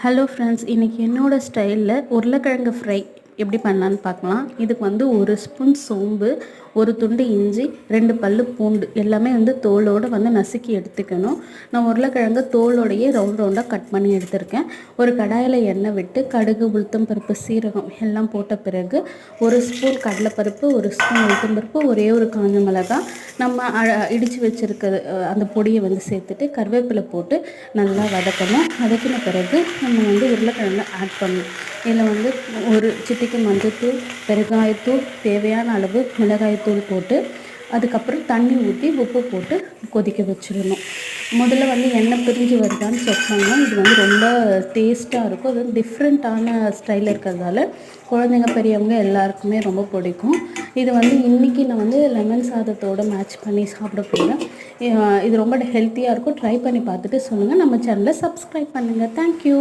Hello friends, இன்றைக்கி என்னோடய ஸ்டைலில் உருளைக்கிழங்கு ஃப்ரை எப்படி பண்ணலான்னு பார்க்கலாம். இதுக்கு வந்து 1 ஸ்பூன் சோம்பு, 1 துண்டு இஞ்சி, 2 பல்லு பூண்டு எல்லாமே வந்து தோலோடு வந்து நசுக்கி எடுத்துக்கணும். நான் உருளைக்கிழங்கு தோலோடையே ரவுண்டாக கட் பண்ணி எடுத்திருக்கேன். ஒரு கடாயில் எண்ணெய் விட்டு கடுகு, உளுத்தம் பருப்பு, சீரகம் எல்லாம் போட்ட பிறகு 1 ஸ்பூன் கடலைப்பருப்பு, 1 ஸ்பூன் உளுத்தம் பருப்பு, ஒரே ஒரு காஞ்ச மிளகாய் நம்ம இடித்து வச்சுருக்கிறது அந்த பொடியை வந்து சேர்த்துட்டு கருவேப்பிலை போட்டு நல்லா வதக்கணும். வதக்கின பிறகு நம்ம வந்து உருளைக்கிழங்கு ஆட் பண்ணணும். இதில் வந்து ஒரு சிட்டிக்கு மஞ்சள்தூள், பெருங்காயத்தூள், தேவையான அளவு மிளகாய்த்தூள் போட்டு அதுக்கப்புறம் தண்ணி ஊற்றி உப்பு போட்டு கொதிக்க வச்சிடணும். முதல்ல வந்து எண்ணெய் பிரிஞ்சு வருதான்னு செக் பண்ணணும். இது வந்து ரொம்ப டேஸ்ட்டாக இருக்கும். அது வந்து டிஃப்ரெண்ட்டான ஸ்டைலில் இருக்கிறதால குழந்தைங்க பெரியவங்க எல்லாருக்குமே ரொம்ப பிடிக்கும். இது வந்து இன்றைக்கி நான் வந்து லெமன் சாதத்தோடு மேட்ச் பண்ணி சாப்பிட போகிறேன். இது ரொம்ப ஹெல்த்தியாக இருக்கும். ட்ரை பண்ணி பார்த்துட்டு சொல்லுங்கள். நம்ம சேனலை சப்ஸ்கிரைப் பண்ணுங்கள். தேங்க்யூ.